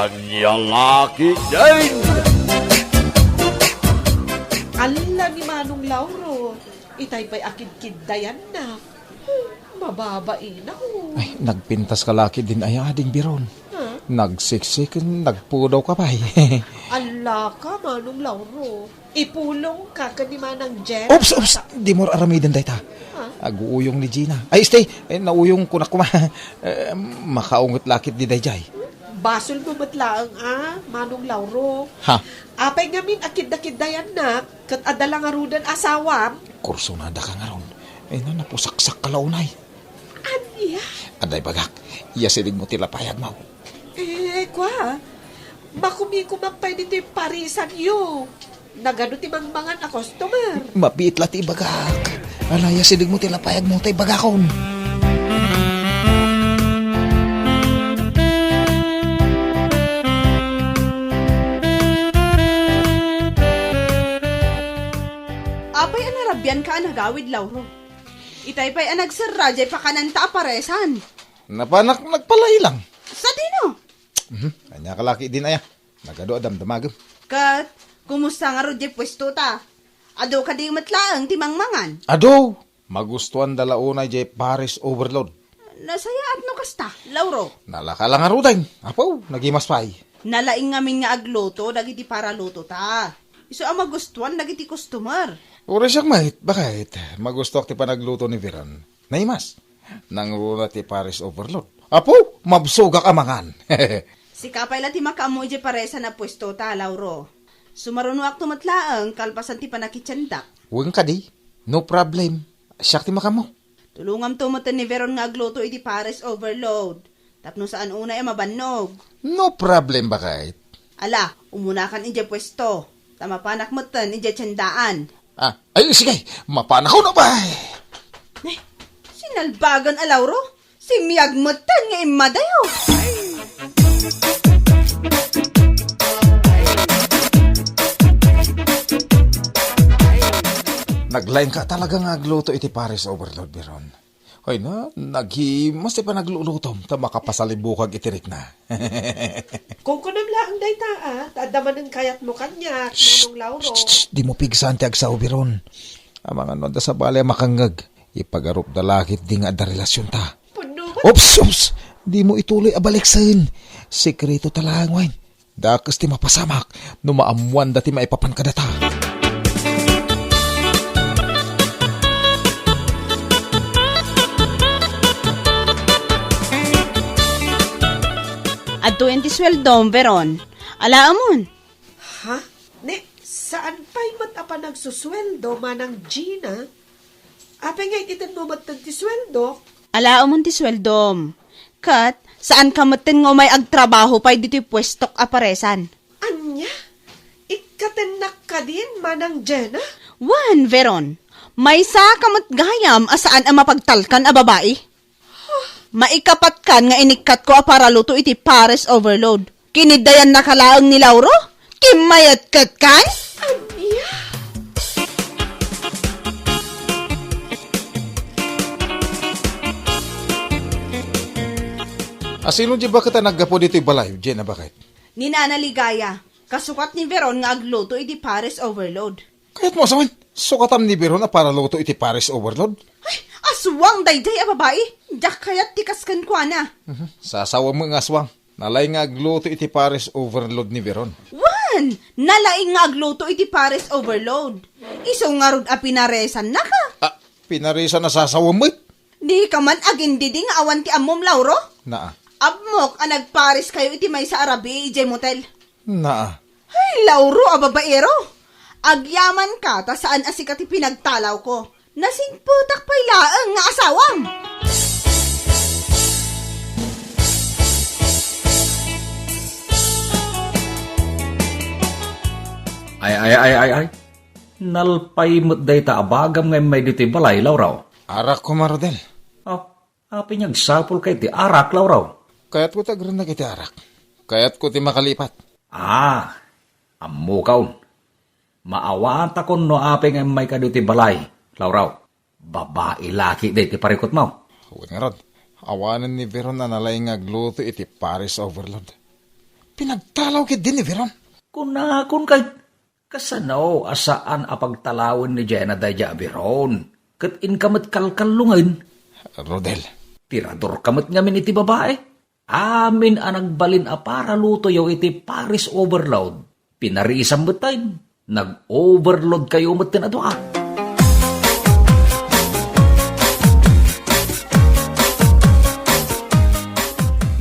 Anya laki din! Ala ni Manong Lauro, itay pa'y akid-kid-dayan na. Mababain ako. Ay, nagpintas ka laki din ay ading biron. Ha? Nagsiksik, nagpudaw ka pa Ala ka, Manong Lauro. Ipulong ka ni Manang Jen. Oops! Di mo aramidan day ta. Aguuyong ni Gina. Ay, stay! Nauyong kunak ko makaungot lakit di day jay. Basol mo matlaang Manong Lauro. Ha? Apay ngamin akid-akid-dayan na, kat adala nga rudan asawam. Kurso na da ka nga ron. Napusaksak ka launay. Anya? Aday bagak, yasilig mo tila payag mo. Kwa? Makumikumampay dito yung parisan yo. Nagano ti mangmangan a customer. Mapiit lati bagak. Ala, yasilig mo tila payag mo tay bagakon. Apay anarabyan ka anagawid, Lauro. Itay pa'y anagsarra, jay pa kananta aparesan. Napanak nagpalay lang. Sa dino? Kanya kalaki din aya. Nagado adam damagam. Kat, kumusta nga ro jay pwesto ta? Ado ka di matlaang timangmangan. Ado! Magustuhan dalaunay jay Paris overload. Nasayaat no kasta, Lauro. Nalaka lang aruday. Apaw, nagimas pay. Nalaing ngamin nga agloto, dagiti para luto ta. Iso ang magustuhan, dagiti customer. Ura siya mahit. Bakit? Magusto ti panagluto ni Viran. Naimas. Nangruna ti Paris overload. Apo, mabsuga ka mangan. Si kapay ti makaamoy jay paresa na pwesto ta, Lauro. Sumarunuak tumatlaang, kalpasan ti panakitsandak. Huwag ka di. No problem. Siyak ti makamo. Tulungam tumatan ni Veron nga agloto iti Paris overload. Tapno saan una mabannog. No problem bakit? Ala, umuna kan inja pwesto. Tama panak matan inja tiyandaan. Ay, sige. Mapanakaw na ba? Sinalbagan a Lauro? Si miyag matan nga imadayo. Nagline ka talaga nga agluto iti Paris overload, Biron. Hoy na, naghimas ti pa naglulutom ta makapasalibukag itirik na. Kung kunam laang day ta, tadaman ng kayat mo kanya, Manong Lauro. Di mo pigsan ti agsaw, Biron. Ang mga nonda sa balay makangag. Ipagarup da lakit di nga da relasyon ta. Puno. Ops! Di mo ituloy abaliksan. Sekreto talang, wain. Dakas ti mapasamak. Numaamuan dati maipapan ka data. Adto enti sweldom, Veron. Ala amon. Ha? Ne, saan pa'y matapa nagsusweldo, Manang Gina? Apay nga ikitan mo matan ti sweldo? Ala amon ti sweldom. Kat, saan ka matin nga may agtrabaho pa'y dito'y pwestok aparesan? Anya? Ikatenak ka din, Manang Jenna? Wan, Veron. May sa kamot gayam asaan ang mapagtalkan a babae? Maikapat kan nga inikat ko a para luto iti Paris overload. Kinidayan nakalaang ni Lauro? Kimayat kat kan? Anya? Asino di ba kita naggapo dito balay? Jen, na bakit? Ni Nana Ligaya. Kasukat ni Veron nga agluto iti Paris overload. Kaya't mo asaman, sukatam ni Biron na para luto iti Paris overload? Ay, aswang dayday a babae. Diyak kayat tikaskan ko na. Sasawa mo nga aswang. Nalay nga agluto iti Paris overload ni Biron. Wan! Nalaing nga agluto iti Paris overload. Iso nga rod a pinaresan na ka. Pinarisa na sasawa mo it. Di ka man agindidi nga awan ti amom Lauro? Abmok ang nagparis kayo iti may sa Arabi ijay motel. Ay, Lauro a babaero. Agyaman ka ta saan asikat ti pinagtalaw ko. Nasingputak pa'y laang nga asawam. Ay. Nalpay mo't day ta abagam ngay may diti balay, Lauraw. Arak ko marodel. Api niyag sapul kay ti arak, Lauraw. Kaya't ko tagran na kiti arak. Kaya't ko ti makalipat. Ammo kaon. Maawaan ta kon no api ngay may kaditi balay, Lauraw. Babae laki day ti parikot mo. Huwag nga rod. Awanan ni Veron na nalay nga gluto iti Paris overload. Pinagtalaw kit din ni Veron. Kung kay kasanaw asaan apagtalawin ni Jenna dayja Biron. Kat inkamat kalkalungan. Rodel, Tirador kamat ngamin iti babae. Amin ang nagbalin a para luto yaw iti Paris overload. Pinariisang batayin. Nag-overload kayo matin ato ah.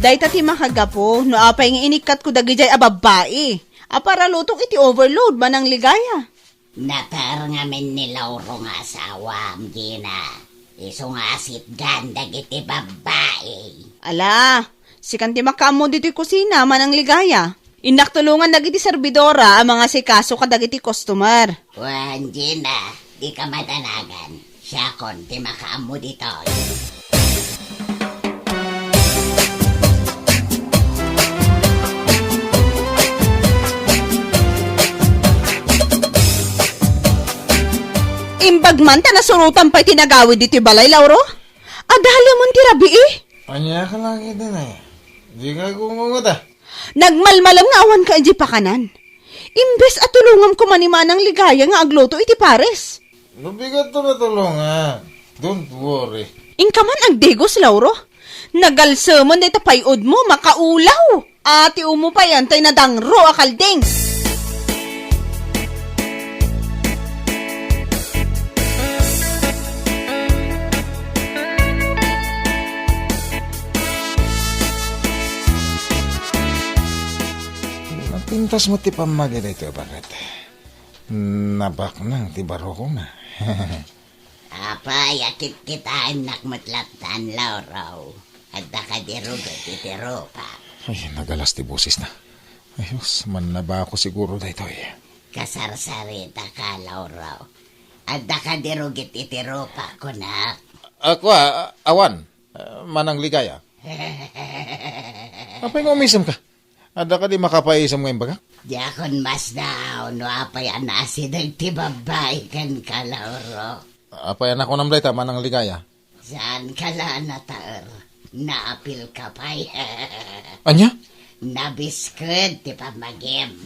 Day tati makagapo, no apay nga inikat ko dagijay a babae. Para lutong iti overload manang ligaya. Natar ngamin ni Lauro nga asawa, Gina. Iso nga sitgandag iti babae. Ala, si kanti makamo dito kusina manang ligaya. Inaktulungan dagiti serbidora ang mga sikaso kadagiti customer. Wan, Gina, di ka matanagan. Siya konti makaamo dito. Imbagman ta nasurutan pa'y tinagawid dito balay, Lauro? Adalamon ti rabi eh. anya ka lagi din eh. Di ka gumungot ah. Nagmalmalam nga awan ka iji pakanan. Imbes at tulungam ko manimanang ligaya nga agluto iti pares. Mabigat to matulungan. Don't worry. Inkaman agdegos, Lauro. Nagalsamon na itapayod mo, makaulaw. Ati umo pa yan, tay nadangro akaldeng. Pintas mo ti pamagi dito, bakit? Nabak nang ti baro ko na. Apa, yakit kita anak matlatan, Lauro. At nakadirugay iti ropa. Ay, nagalas ti busis na. Ayos, man na ba ako siguro dito eh. Kasarsarita ka, Lauro. At nakadirugit iti ropa ko na. Ako awan. Manang ligaya. Apay nga umisam ka? Ada ka di makapaisam ngayon baga? Di akon mas daw, no apay anasid ang tibabay kan ka, Lauro. Apay anak ko namlay ta, manang ligaya. Saan ka lang nataer? Naapil ka pa'y. Anya? Nabiskod, ti pamagim.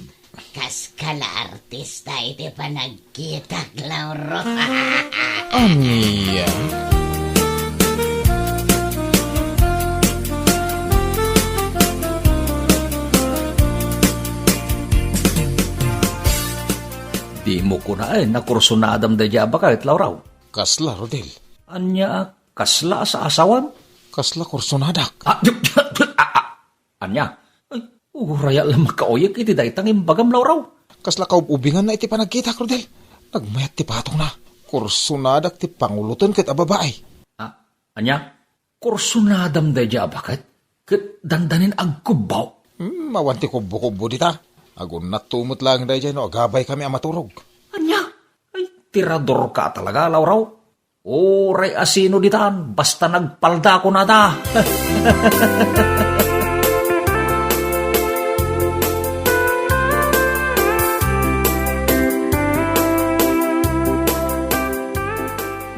Kas kala artista, iti pa nagkita, Lauro. Anya? Di mo ko na nakursunadam da dya ba kahit Lauraw? Kasla, Rodel. Anya, kasla sa asawan? Kasla kursunadak. Anya, ay, raya lang makaoyak iti daitang imbagam Lauraw. Kasla kaubingan na iti panagkita, Rodel. Nagmayat ti patong na. Kursunadak ti pangulutan ket ababaay. Anya, kursunadam da dya ba kahit? Ket dandanin agkubaw. Mawanti kubo-kubo dita. Agun natumot lang dahi dyan, no? Agabay kami ang maturog. Anya, ay tirador ka talaga, Lauraw. Oray asino ditan, basta nagpalda ko na da.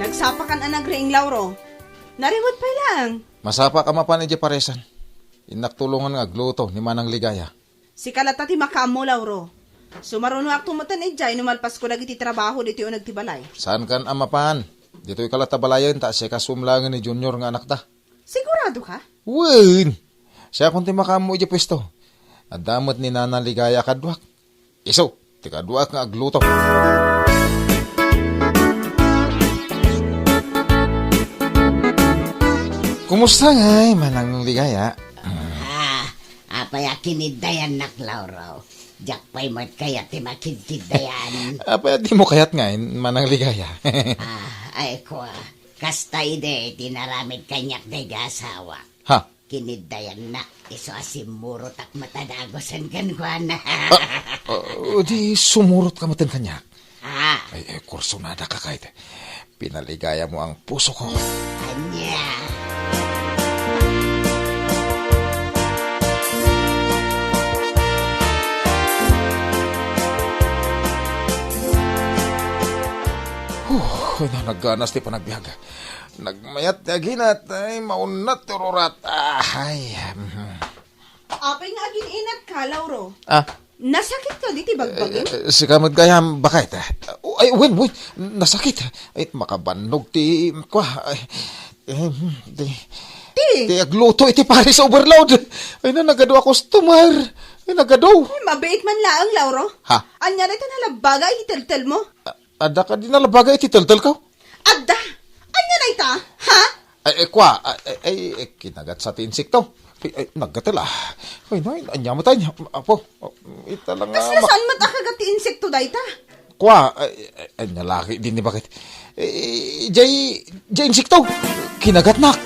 Nagsapakan ang nagreing, Lauro. Nariwad pa lang. Masapa ka mapan iti paresan. Inaktulungan nga gluto ni Manang Ligaya. Si kalatati makaamo, Lauro. Sumaruno ak tumatan ejay, numalpas ko lagi ti trabaho dito yung nagtibalay. Saan kan amapan? Dito'y kalatabalayan ta siya kasumlangan ni Junior nga anak ta. Sigurado ka? Wen! Siya kung ti makamo iti pwesto. Adamot ni Nana Ligaya kadwak. Iso, ti kadwak nga agluto. Kumusta nga Manang Ligaya? Apay akinidayan nak, Lauro. Diyak pa'y mat kaya ti makidkidayan. Apay di mo kayat nga Manang Ligaya. Ay ko, kasta ide, tinaramid kanyak day asawa. Ha? Kinidayan na, iso asimuro tak matadagosan kan ko na. Di sumurot ka matan kanya. Ay, kursunada ka kahit. Pinaligaya mo ang puso ko. Anya. Nagganas ti panagbiyaga. Nagmayat ti aginat ay maunat ti rurat. Ay. Apay nga agin inat ka, Lauro. Ah, Nasakit ka, di tibagbagin? si kamad gayam, bakit? Ay, wait, nasakit. Ay, makabanog ti, ti agluto iti Paris overload. Ay, nagado ako customer. Ay, nagado. Ay, mabait man laang, Lauro. Ha? Anya na ito nalabaga, itiltel mo. Ada ka din nalabaga iti taltal ko? Adda! Anya na ita, ha? Ay, kinagat sa ti insekto. Ay, naggatala. Ay, anya mo tayo. Apo, ita lang Kas nasaan mat akagat ti insekto da ita? ay, nalaki din ni bakit. Jay insekto. Kinagat nak.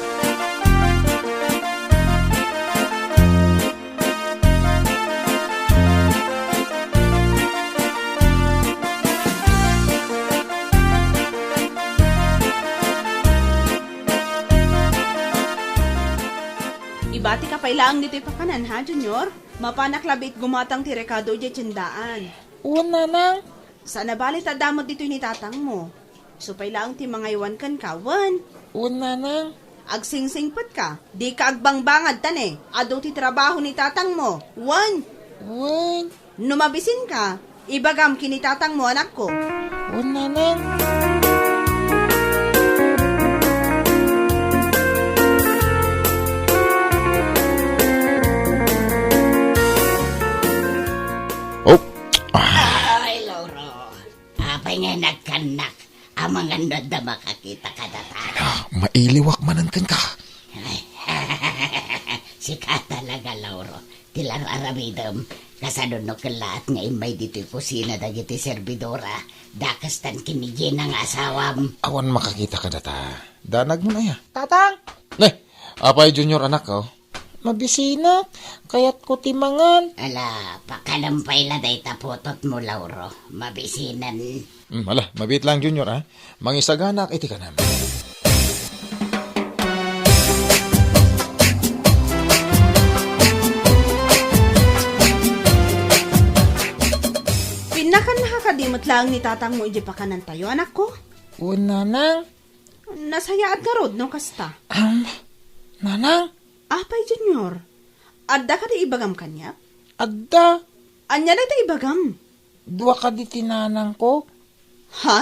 Ibati ka pailaang dito ipakanan, ha, Junior? Mapanaklabit gumatang ti rekado di tiyandaan. Una nang. Sana balit adamot dito ni tatang mo. So pailaang ti mga iwan kan kawan. Una nang. Agsingsingpet ka. Di ka agbangbangad tan eh. Ado ti trabaho ni tatang mo. Wan. Numabisin ka. Ibagam kini tatang mo, anak ko. Una nang. Ay, Lauro. Apay nga nagkanak. Ang mga nada makakita ka datan. Mailiwak manankan ka. Sika talaga, Lauro. Tilar aramidam. Kasadon no kalat nga imay dito'y kusina dagiti servidora. Dakastan kinigin ang asawam. Awan makakita ka data. Danag mo na ya. Tatang. Apay junior anak ko. Mabisina. Kayat ko timangan. Ala, pakalampay la day taputot mo, Lauro. Mabisinan. Ala, mabit lang junior ha. Mangisaganak iti ka naman. Pinakan nakakadimot lang ni tatang mo iji pakanan tayo, anak ko. Una nang. Nasayaat ka rod, no kasta. Nanang. Apay, Junior. Adda ka di ibagam kanya? Adda. Anya na ita ibagam? Dua ka di tinanang ko. Ha?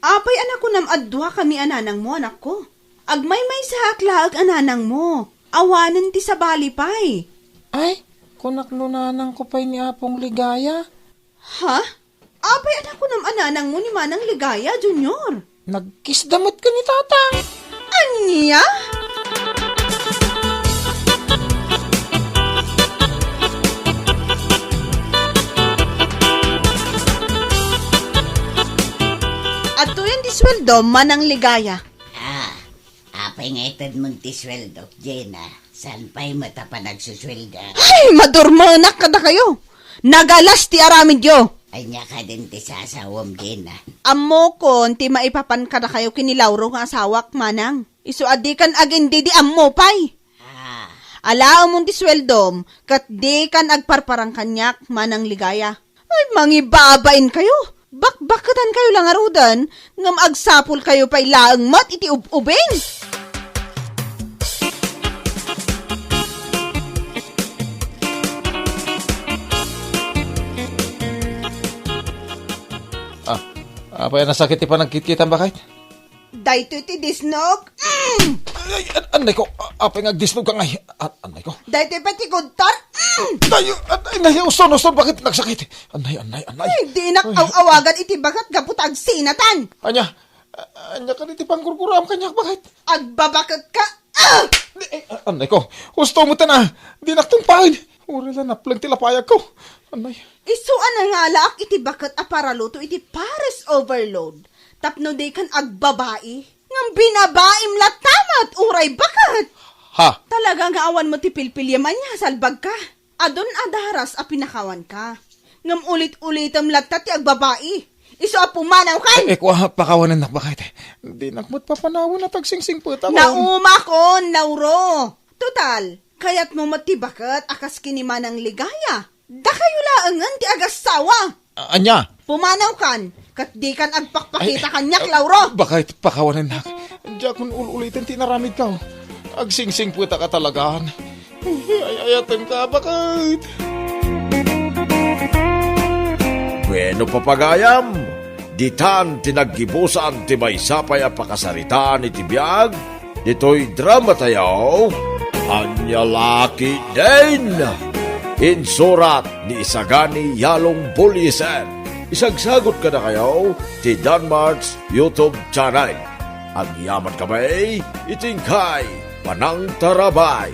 Apay anak ko nam adwa kami ananang mo, anak ko. Agmay-may sa haklaag ananang mo. Awanan ti sa balipay. Ay, kunak nanang ko pa'y ni Apong Ligaya. Ha? Apay anak ko nam ananang mo ni Manang Ligaya, Junior. Nagkisdamot ka ni tatang. Anya? At tuyan di sweldo, Manang Ligaya. Apay nga itad mong tisweldo, Jenna. San pa'y mata pa nagsuswelda? Ay, madurmanak kada kayo. Nagalas ti aramid yo. Ay niya ka din ti sa asawam, Jenna. Ammo ko, ti maipapan kada kayo kinilauro nga asawak, Manang. Isu adikan agin di ammo pay. Alao mong ti sweldom, kat di kan agparparang kanyak, Manang Ligaya. Ay, mangibabain kayo. Bakbakatan kayo lang arudan, ngam agsapul kayo pa'y laang mat iti ubeng. Apay nasakit ti panagkitkitan bakit? Dayto iti disnog. Ay, anay ko. Apay ngagdisnog ka ngay. Anay ko. Dayto pati kudtar. Anay, uson, bakit nagsakit? Anay. Ay, di nak-awagan iti bagat gaputag sinatan. Anya ka niti panggurguram kanyak bakit? Agbabakat ka. Anay ko, gusto mo na. Di naktumpain. Uri lang naplang tilapayag ko. Anay. Isuan na nga laak iti bakat aparaluto iti Paris overload. Tapno day kan agbabae. Ngam binabaim latamat uray bakat. Ha? Talaga nga awan mo ti pilpilyaman niya salbag ka. Adon adaras a pinakawan ka. Ngam ulit-ulitam latat ti agbabae. Isu a pumanaw kan. Kuha, pakawanan nak bakit? Di nakmat papanawon na tagsingsing po ako. Naumakon, Lauro. Total, kayat mo matibakat akas kinimanang Ligaya. Da kayo laangan ti agasawa. Anya? Pumanaw kan, kat di kan agpakpakita kanyak, Lauro. Bakit pakawanan nak? Diya kung ulitin tinaramid ka. Agsingsing po ka talagahan. Ayatan ka, bakit? Bueno papagayam, ditan tinaggibusan ti may sapay a pakasarita ni tibiyag, dito'y drama tayo, Anyalaki din! Insurat ni Isagani Yalong Buliser. Isagsagot ka na kayo ti Danmarks YouTube channel. Ang yaman kamay, itingkay, panang tarabay.